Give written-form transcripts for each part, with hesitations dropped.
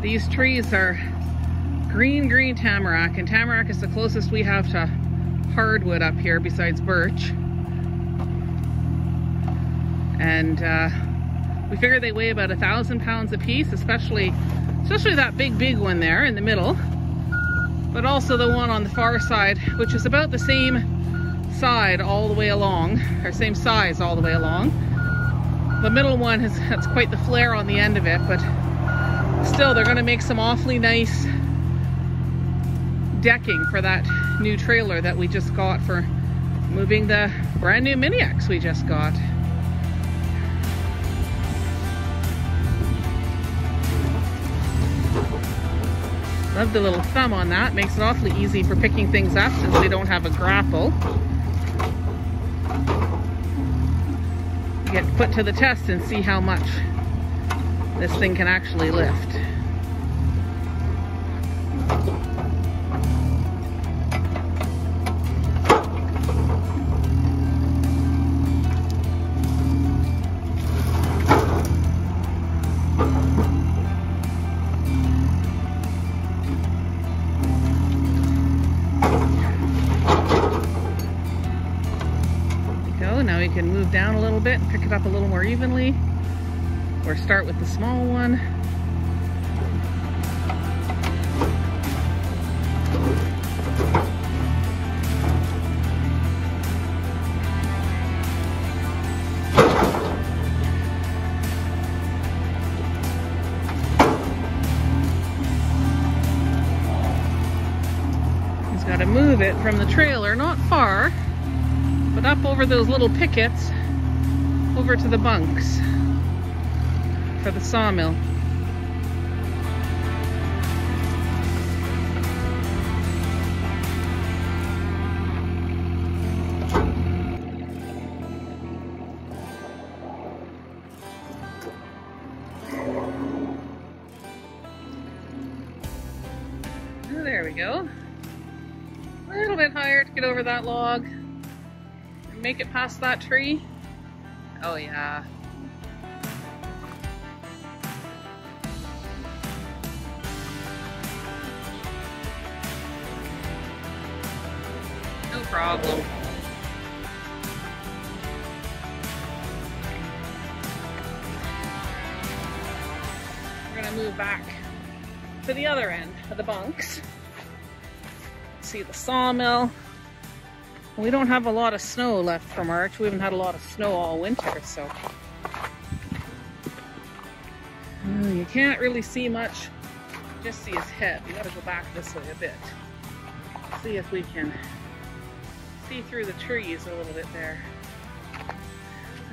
These trees are green tamarack, and tamarack is the closest we have to hardwood up here besides birch. And we figure they weigh about 1,000 pounds a piece, especially that big one there in the middle, but also the one on the far side, which is about the same side all the way along, or same size all the way along. The middle one has quite the flare on the end of it, but still they're going to make some awfully nice decking for that new trailer that we just got for moving the brand new Mini X we just got. Love the little thumb on that. Makes it awfully easy for picking things up since they don't have a grapple. Get put to the test and see how much this thing can actually lift. Now we can move down a little bit and pick it up a little more evenly, or start with the small one. He's got to move it from the trailer, not far, but up over those little pickets, over to the bunks for the sawmill. Oh, there we go. A little bit higher to get over that log. Make it past that tree. Oh yeah. No problem. We're gonna move back to the other end of the bunks. See the sawmill. We don't have a lot of snow left from March. We haven't had a lot of snow all winter, so you can't really see much. Just see his head. We gotta go back this way a bit. See if we can see through the trees a little bit there.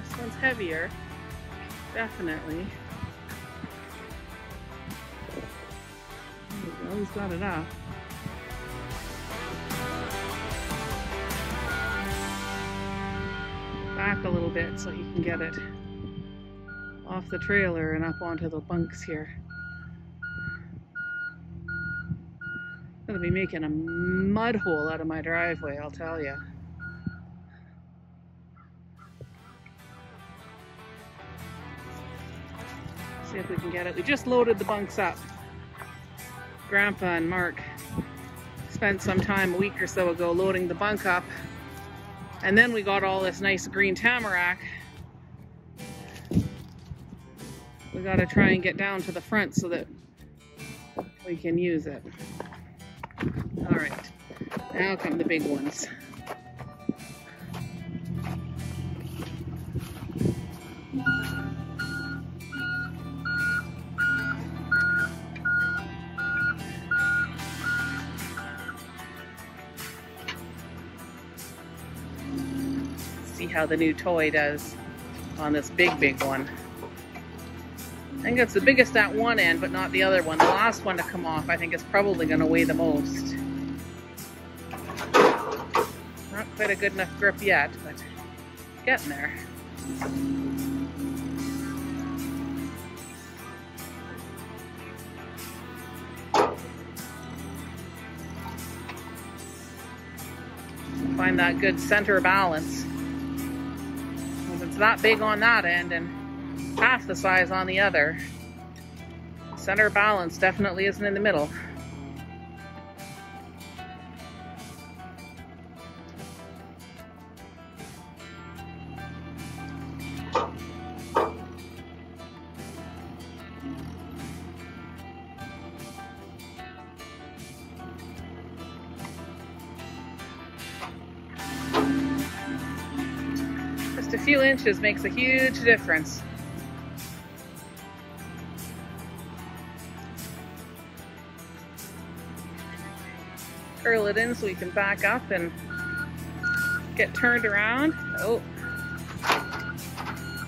This one's heavier, definitely. There we go. He's got it up. Back a little bit so he can get it off the trailer and up onto the bunks here. I'm gonna be making a mud hole out of my driveway, I'll tell you. See if we can get it. We just loaded the bunks up. Grandpa and Mark spent some time a week or so ago loading the bunk up. And then we got all this nice green tamarack. We got to try and get down to the front so that we can use it. All right, now come the big ones. See how the new toy does on this big one. I think it's the biggest at one end, but not the other one. The last one to come off, I think, is probably going to weigh the most. Not quite a good enough grip yet, but getting there. Find that good center balance. It's that big on that end and half the size on the other. Center balance definitely isn't in the middle. Just a few inches makes a huge difference. Curl it in so we can back up and get turned around. Oh,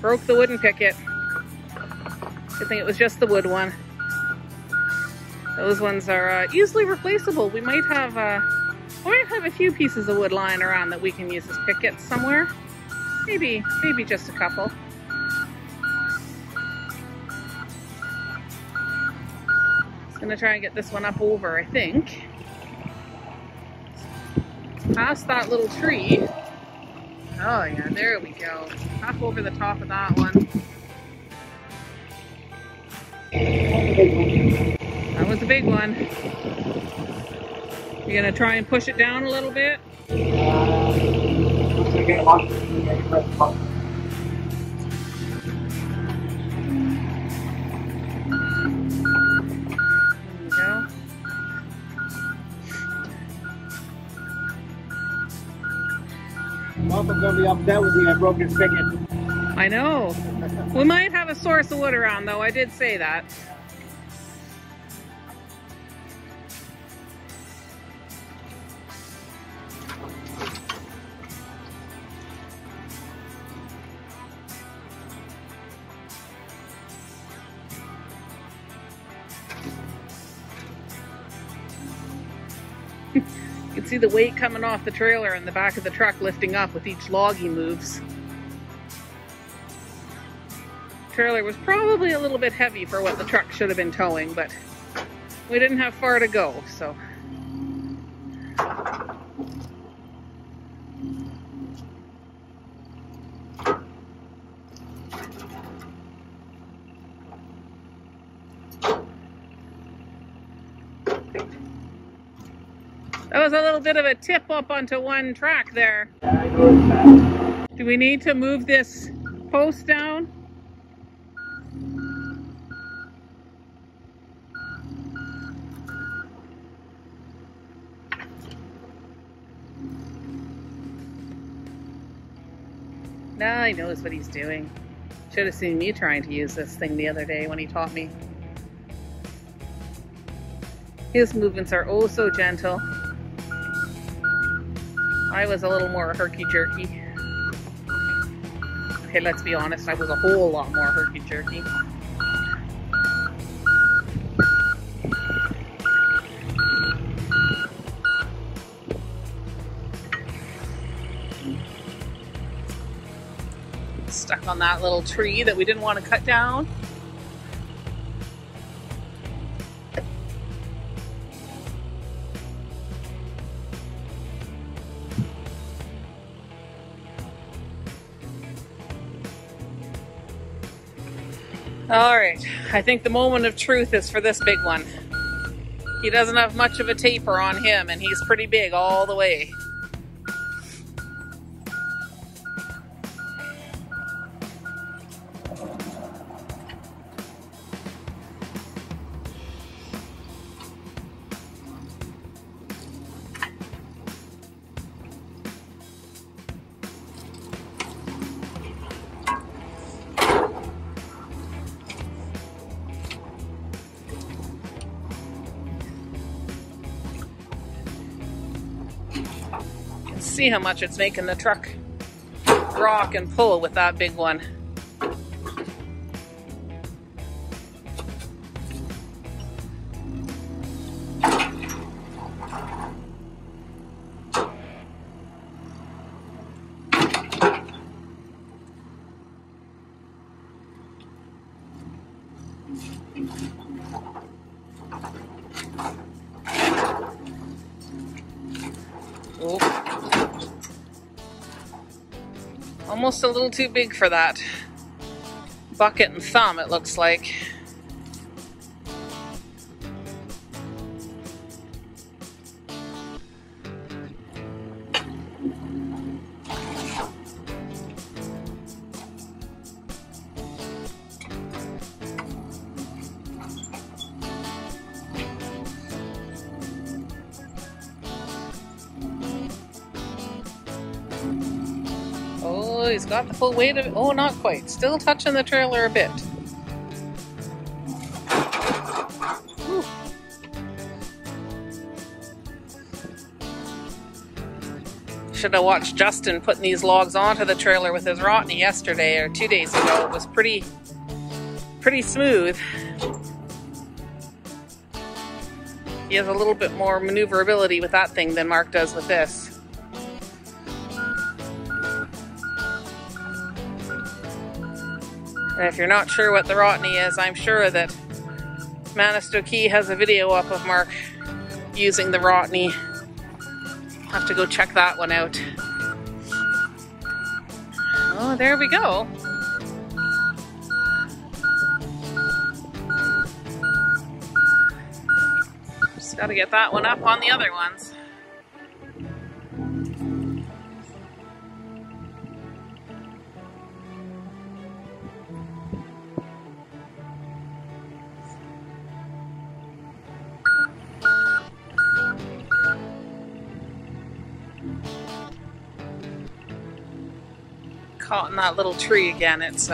broke the wooden picket. Good thing it was just the wood one. Those ones are easily replaceable. We might have a few pieces of wood lying around that we can use as pickets somewhere. Maybe just a couple. Just gonna try and get this one up over, I think. Past that little tree. Oh yeah, there we go. Up over the top of that one. That was a big one. You're gonna try and push it down a little bit? Mama's gonna be upset with me. I broke his picket. I know. We might have a source of wood around, though. I did say that. You can see the weight coming off the trailer and the back of the truck lifting up with each log he moves. The trailer was probably a little bit heavy for what the truck should have been towing, but we didn't have far to go, so. That was a little bit of a tip up onto one track there. Do we need to move this post down? Nah, he knows what he's doing. Should have seen me trying to use this thing the other day when he taught me. His movements are oh so gentle. I was a little more herky-jerky. Okay, let's be honest, I was a whole lot more herky-jerky. Stuck on that little tree that we didn't want to cut down. All right, I think the moment of truth is for this big one. He doesn't have much of a taper on him, and he's pretty big all the way. See how much it's making the truck rock and pull with that big one. Oh. Almost a little too big for that bucket and thumb, it looks like. Oh, he's got the full weight of it. Oh, not quite. Still touching the trailer a bit. Whew. Should have watched Justin putting these logs onto the trailer with his Rotney yesterday or 2 days ago. It was pretty smooth. He has a little bit more maneuverability with that thing than Mark does with this. And if you're not sure what the Rotney is, I'm sure that Manistokee has a video up of Mark using the Rotney. Have to go check that one out. Oh, there we go. Just got to get that one up on the other ones. Caught in that little tree again. It's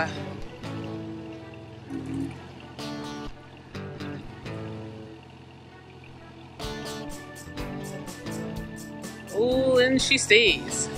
oh, and she stays.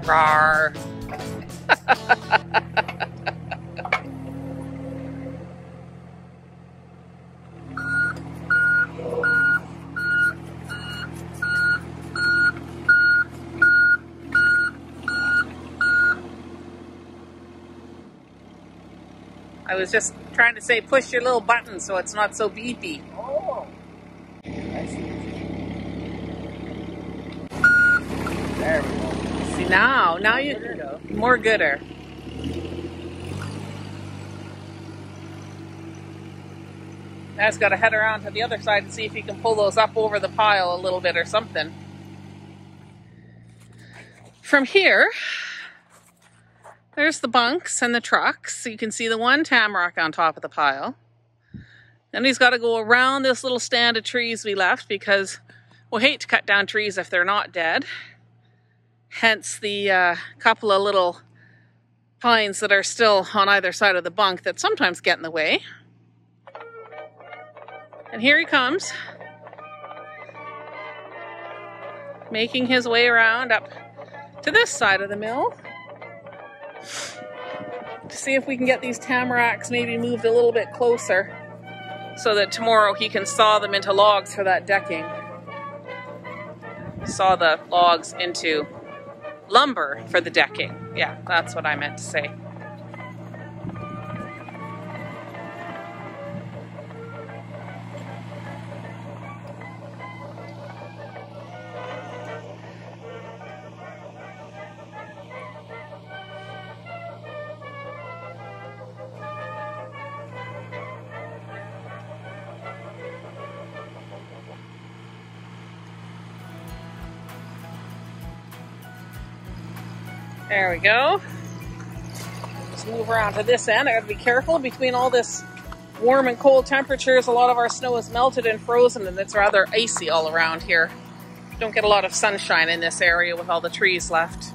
Rawr. I was just trying to say push your little button so it's not so beepy. Oh. I see. There we go. See, now you can go. More gooder. Now it's got to head around to the other side and see if you can pull those up over the pile a little bit or something. From here, there's the bunks and the trucks. So you can see the one tamarack on top of the pile. Then he's got to go around this little stand of trees we left because we'll hate to cut down trees if they're not dead. Hence the couple of little pines that are still on either side of the bunk that sometimes get in the way. And here he comes, making his way around up to this side of the mill to see if we can get these tamaracks maybe moved a little bit closer so that tomorrow he can saw them into logs for that decking. Saw the logs into lumber for the decking. Yeah, that's what I meant to say. There we go. Just move around to this end. I gotta be careful between all this warm and cold temperatures. A lot of our snow is melted and frozen and it's rather icy all around here. Don't get a lot of sunshine in this area with all the trees left.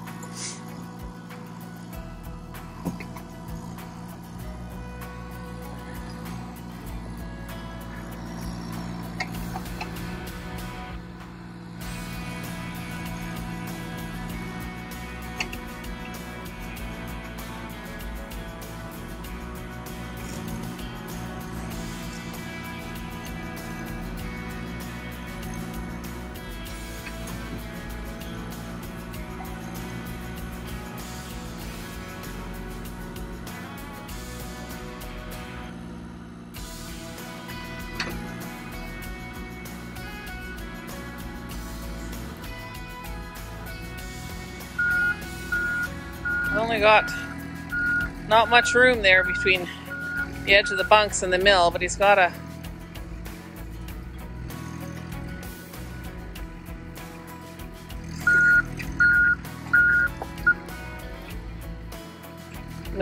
Only got not much room there between the edge of the bunks and the mill, but he's got a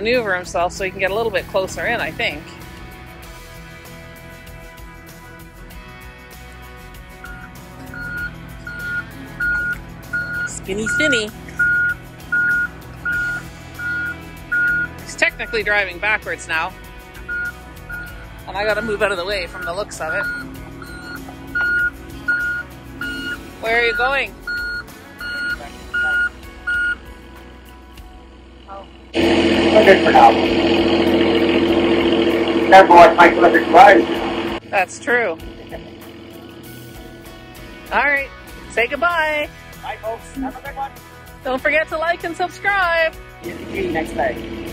maneuver himself so he can get a little bit closer in, I think. Spinny, spinny. He's technically driving backwards now. And I gotta move out of the way from the looks of it. Where are you going? Oh. Good for now. Careful what Mike Electric drives. That's true. Alright, say goodbye. Bye folks, have a good one. Don't forget to like and subscribe. See you next time.